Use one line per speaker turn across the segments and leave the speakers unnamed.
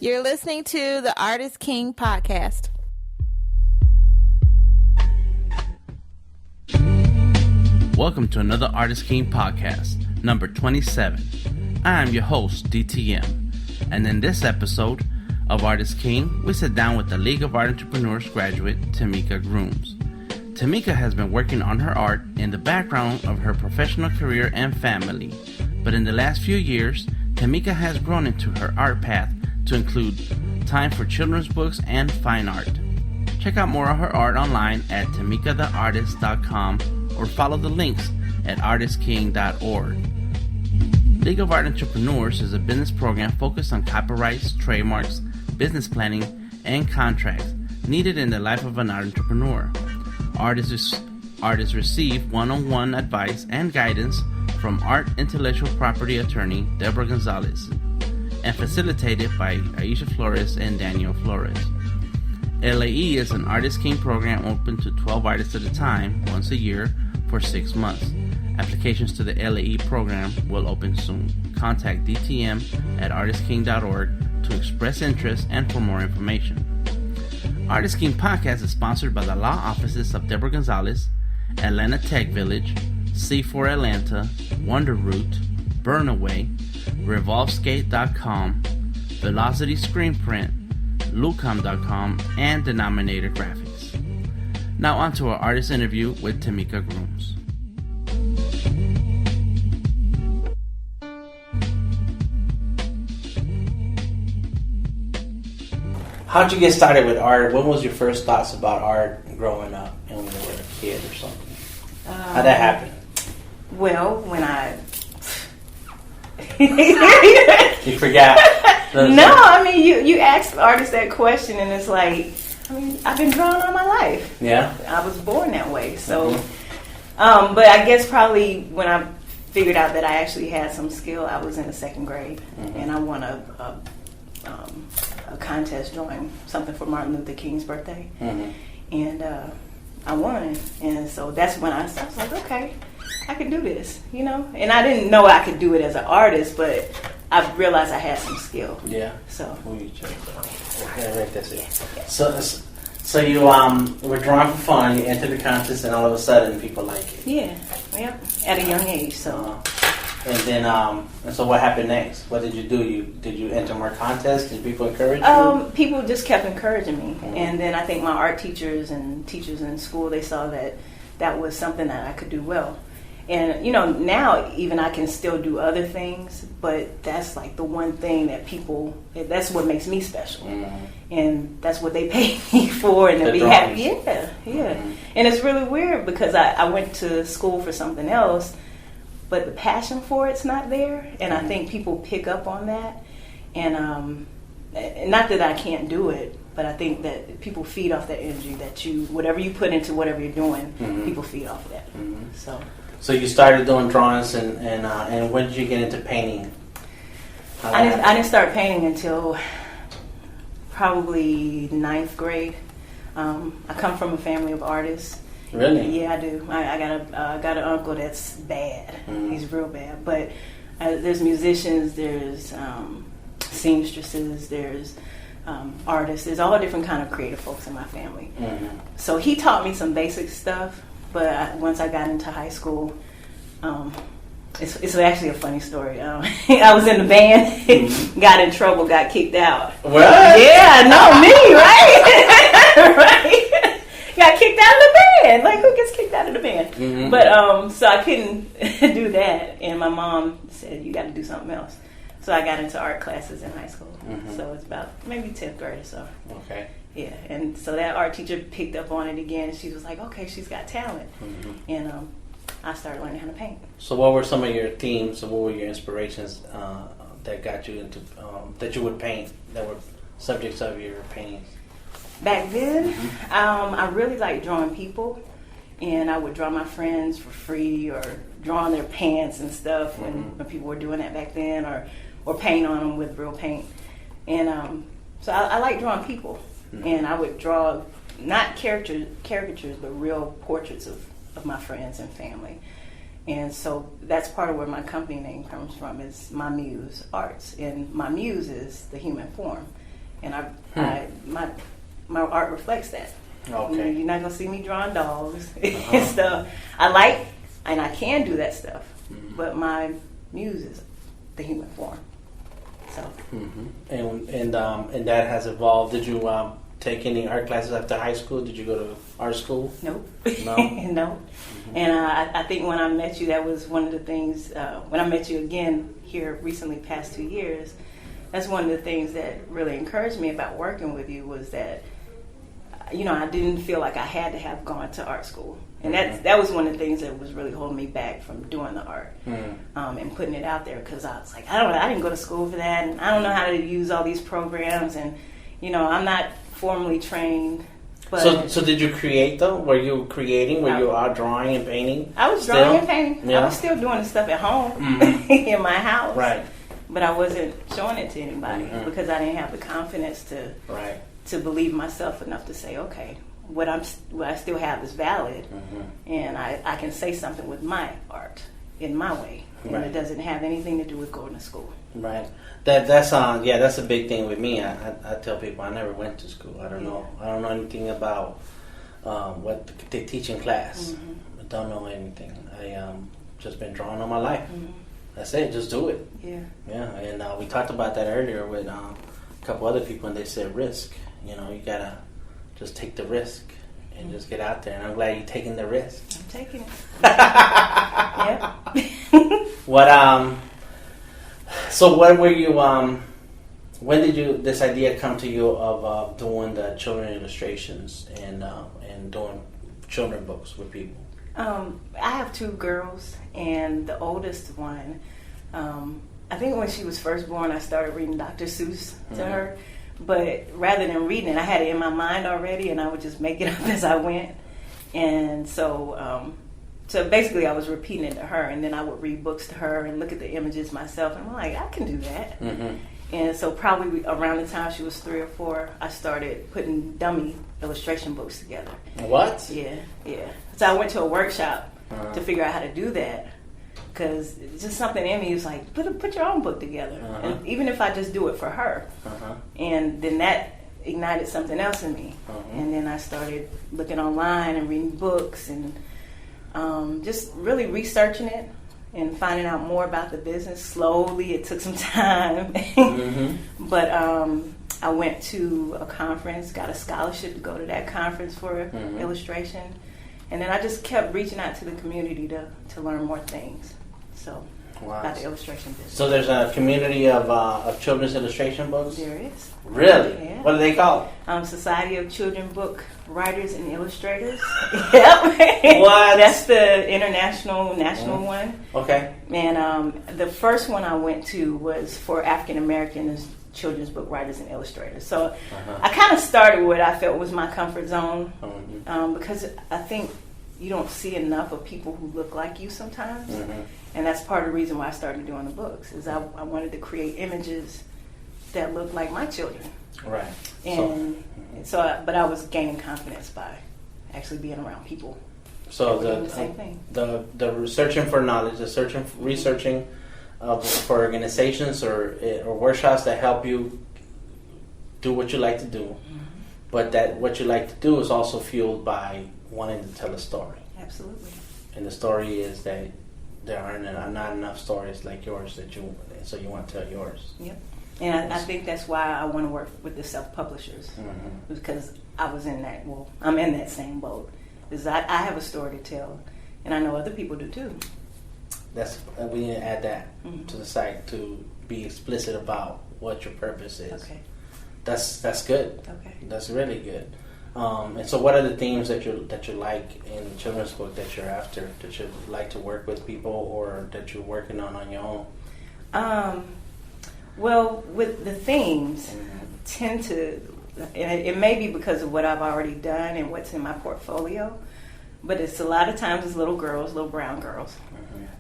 You're listening to the Artist King podcast.
Welcome to another Artist King podcast, number 27. I am your host, DTM, and in this episode of Artist King, we sit down with the League of Art Entrepreneurs graduate, TeMika Grooms. TeMika has been working on her art in the background of her professional career and family, but in the last few years, TeMika has grown into her art path to include time for children's books and fine art. Check out more of her art online at TeMikaTheArtist.com or follow the links at artistking.org. League of Art Entrepreneurs is a business program focused on copyrights, trademarks, business planning, and contracts needed in the life of an art entrepreneur. Artists receive one-on-one advice and guidance from art intellectual property attorney Deborah Gonzalez, and facilitated by Aisha Flores and Daniel Flores. LAE is an Artist King program open to 12 artists at a time, once a year, for 6 months. Applications to the LAE program will open soon. Contact DTM at artistking.org to express interest and for more information. Artist King Podcast is sponsored by the law offices of Deborah Gonzalez, Atlanta Tech Village, C4 Atlanta, Wonder Root, Burnaway, RevolveSkate.com, Velocity Screenprint, Lucom.com, and Denominator Graphics. Now on to our artist interview with TeMika Grooms. How'd you get started with art? When was your first thoughts about art growing up and when you were a kid or something? How'd that happen?
Well, when I...
You forgot.
No, I mean, you ask artists that question and it's like, I mean, I've been drawing all my life.
Yeah?
I was born that way, so... but I guess probably when I figured out that I actually had some skill, I was in the second grade, and I won a contest drawing something for Martin Luther King's birthday, and I won, and so that's when I was like, okay, I can do this, you know. And I didn't know I could do it as an artist, but I realized I had some skill.
Yeah.
So.
So you were drawing for fun. You entered the contest, and all of a sudden, people like it.
Yeah. Yep. At a young age. So.
And then, and so what happened next? What did you do? Did you enter more contests? Did people encourage you?
People just kept encouraging me, and then I think my art teachers and teachers in school, they saw that was something that I could do well. And you know, now even I can still do other things, but that's like the one thing that that's what makes me special, and that's what they pay me for, and they'll be happy. Yeah. And it's really weird because I went to school for something else, but the passion for it's not there, and I think people pick up on that, and not that I can't do it, but I think that people feed off that energy that whatever you put into whatever you're doing, people feed off of that.
So you started doing drawings, and when did you get into painting?
I didn't start painting until probably 9th grade. I come from a family of artists.
Really?
Yeah, I do. I got an uncle that's bad. He's real bad. But there's musicians, there's seamstresses, there's artists. There's all different kind of creative folks in my family. So he taught me some basic stuff. But once I got into high school, it's actually a funny story. I was in the band, got in trouble, got kicked out.
What?
Yeah, no, me, right? Right. Got kicked out of the band. Like, who gets kicked out of the band? But so I couldn't do that, and my mom said, "You got to do something else." So I got into art classes in high school. So it's about maybe 10th grade or so.
Okay.
Yeah, and so that art teacher picked up on it again. She was like, okay, she's got talent. And I started learning how to paint.
So what were some of your themes, or what were your inspirations that got you into, that you would paint, that were subjects of your paintings?
Back then, I really liked drawing people. And I would draw my friends for free, or draw on their pants and stuff when people were doing that back then, or paint on them with real paint. And so I like drawing people. And I would draw not caricatures, but real portraits of my friends and family. And so that's part of where my company name comes from, is my muse arts. And my muse is the human form. and my art reflects that.
Okay.
You're not gonna see me drawing dogs and stuff. I like and I can do that stuff, but my muse is the human form. So.
And that has evolved. Did you take any art classes after high school? Did you go to art school?
Nope.
No.
No. And I think when I met you, that was one of the things. When I met you again here recently, past 2 years, that's one of the things that really encouraged me about working with you was that, I didn't feel like I had to have gone to art school. And that was one of the things that was really holding me back from doing the art and putting it out there, because I was like, I didn't go to school for that, and I don't know how to use all these programs, and I'm not formally trained. But
so did you create though? Were you creating? Were you drawing and painting?
I was drawing and painting. Yeah. I was still doing the stuff at home in my house.
Right.
But I wasn't showing it to anybody because I didn't have the confidence to believe myself enough to say, okay, what I still have is valid, and I can say something with my art in my way, and it doesn't have anything to do with going to school.
Right. That's a big thing with me. I tell people I never went to school. I don't know anything about what they teach in class. I don't know anything. I just been drawing all my life. That's it. Just do it.
Yeah.
Yeah. And we talked about that earlier with a couple other people, and they said risk. You gotta just take the risk and just get out there. And I'm glad you're taking the risk.
I'm taking it. Yeah.
What So when were you? When did this idea come to you of doing the children illustrations and doing children books with people?
I have 2 girls, and the oldest one, I think when she was first born, I started reading Dr. Seuss to her. But rather than reading it, I had it in my mind already, and I would just make it up as I went. And so basically I was repeating it to her, and then I would read books to her and look at the images myself, and I'm like, I can do that. And so probably around the time she was 3 or 4, I started putting dummy illustration books together.
What?
Yeah. So I went to a workshop to figure out how to do that, because just something in me was like, put your own book together. And even if I just do it for her. And then that ignited something else in me. And then I started looking online and reading books and just really researching it and finding out more about the business. Slowly, it took some time. But I went to a conference, got a scholarship to go to that conference for illustration. And then I just kept reaching out to the community to learn more things. So, about the illustration business.
So there's a community of children's illustration books?
There is.
Really?
Yeah.
What are they called?
Society of Children Book Writers and Illustrators. Yep.
What?
That's the national one.
Okay.
And the first one I went to was for African American children's book writers and illustrators. So I kind of started what I felt was my comfort zone, because I think you don't see enough of people who look like you sometimes. And that's part of the reason why I started doing the books, is I wanted to create images that look like my children.
Right.
And but I was gaining confidence by actually being around people.
So
the same thing.
The researching for knowledge, researching for organizations or workshops that help you do what you like to do, but that what you like to do is also fueled by wanting to tell a story.
Absolutely.
And the story is that there are not enough stories like yours so you want to tell yours.
Yep. And I think that's why I want to work with the self-publishers, because I was in that. Well, I'm in that same boat. Because I have a story to tell, and I know other people do too.
We need to add that to the site to be explicit about what your purpose is.
Okay.
That's good.
Okay.
That's really good. And so, what are the themes that you like in the children's book that you're after? That you like to work with people, or that you're working on your own?
Well, with the themes, tend to, and it may be because of what I've already done and what's in my portfolio, but it's a lot of times it's little girls, little brown girls.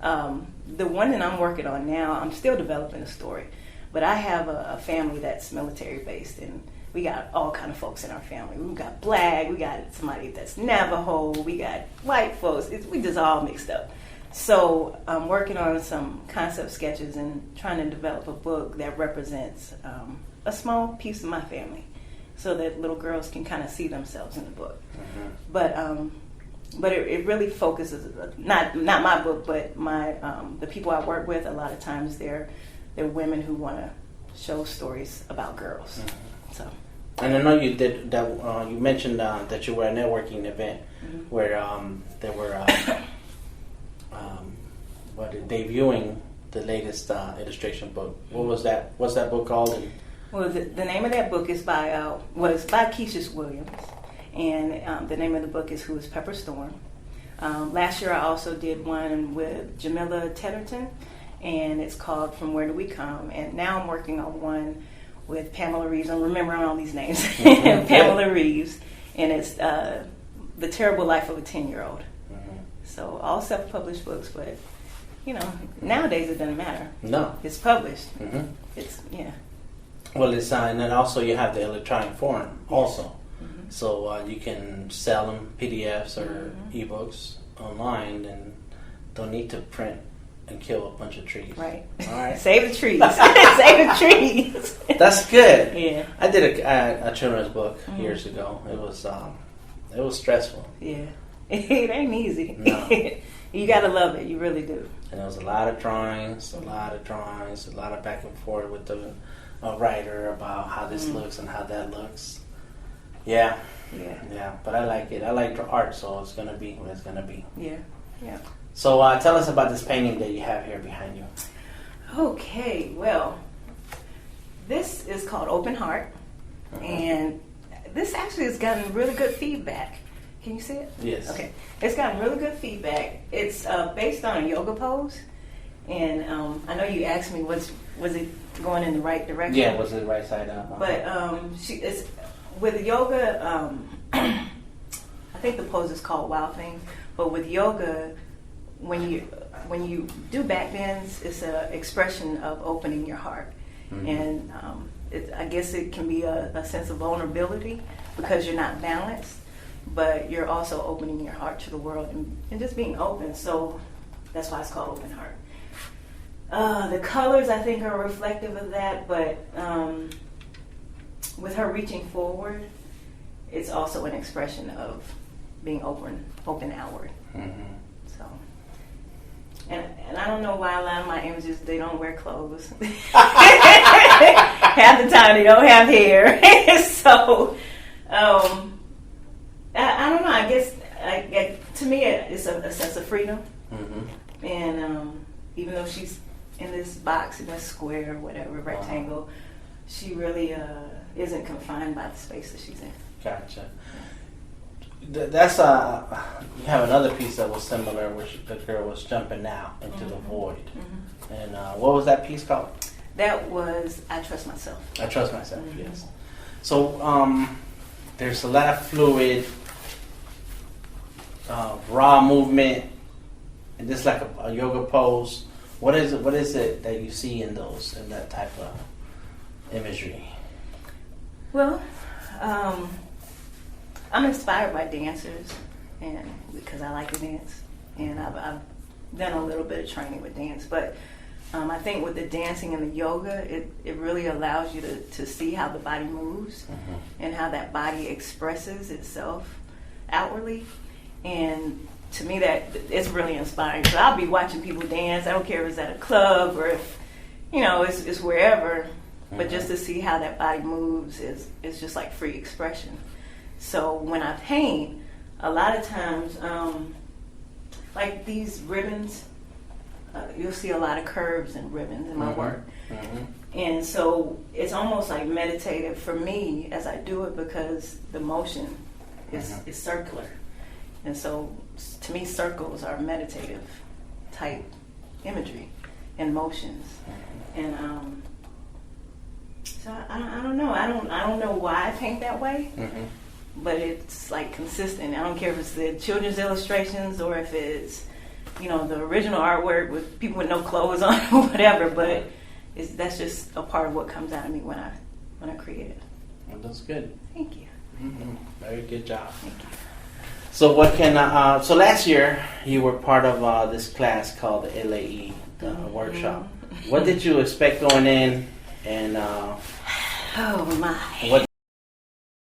The one that I'm working on now, I'm still developing a story, but I have a family that's military based, and we got all kind of folks in our family. We got black, we got somebody that's Navajo, we got white folks. We just all mixed up. So I'm working on some concept sketches and trying to develop a book that represents a small piece of my family, so that little girls can kind of see themselves in the book. But it really focuses, not my book, but my the people I work with. A lot of times they're women who want to show stories about girls. So.
And I know you did that. You mentioned that you were at a networking event where they were debuting the latest illustration book. What was that? What's that book called?
Well, the name of that book is by Keisha Williams, and the name of the book is Who is Pepper Storm. Last year I also did one with Jamila Tedderton, and it's called From Where Do We Come? And now I'm working on one with Pamela Reeves. I'm remembering all these names. Pamela Reeves, and it's The Terrible Life of a 10-Year-Old. So all self-published books, but nowadays it doesn't matter.
No,
it's published. It's
Well, it's and then also you have the electronic form also, so you can sell them PDFs or ebooks online, and don't need to print and kill a bunch of trees.
Right.
All right.
Save the trees. Save the trees.
That's good.
Yeah.
I did a children's book years ago. It was stressful.
Yeah. It ain't easy.
No.
You gotta love it. You really do.
And there was a lot of drawings, a lot of back and forth with the writer about how this looks and how that looks. Yeah. But I like it. I like the art, so it's gonna be what it's gonna be.
Yeah.
So tell us about this painting that you have here behind you.
Okay. Well, this is called Open Heart, and this actually has gotten really good feedback. Can you see it?
Yes.
Okay. It's gotten really good feedback. It's based on a yoga pose, and I know you asked me was it going in the right direction?
Yeah, was it the right side up?
But it's with yoga. I think the pose is called Wild Thing. But with yoga, when you do back bends, it's an expression of opening your heart, and I guess it can be a sense of vulnerability because you're not balanced. But you're also opening your heart to the world and just being open. So that's why it's called Open Heart. The colors, I think, are reflective of that. But with her reaching forward, it's also an expression of being open outward. So, and I don't know why a lot of my images, they don't wear clothes. Half the time they don't have hair. So, I don't know. I guess to me it's a sense of freedom, and even though she's in this box, in this square, whatever, rectangle, she really isn't confined by the space that she's in.
Gotcha. That's you have another piece that was similar, which the girl was jumping out into the void, and what was that piece called?
That was I Trust Myself.
I Trust Myself. Yes. So there's a lot of fluid. Raw movement, and just like a yoga pose. What is it that you see in that type of imagery?
Well, I'm inspired by dancers, and because I like to dance, and I've done a little bit of training with dance, but I think with the dancing and the yoga, it really allows you to see how the body moves and how that body expresses itself outwardly. And to me, that it's really inspiring. So I'll be watching people dance. I don't care if it's at a club or if, it's wherever. But just to see how that body moves is just like free expression. So when I paint, a lot of times, like these ribbons, you'll see a lot of curves and ribbons in my work. And so it's almost like meditative for me as I do it because the motion is circular. And so, to me, circles are meditative type imagery and motions. And so I don't know. I don't know why I paint that way, but it's like consistent. I don't care if it's the children's illustrations or if it's the original artwork with people with no clothes on or whatever. But that's just a part of what comes out of me when I create it.
Well, that's good.
Thank you.
Very good job.
Thank you.
So so last year you were part of this class called the LAE workshop. What did you expect going in, and
Oh my.
What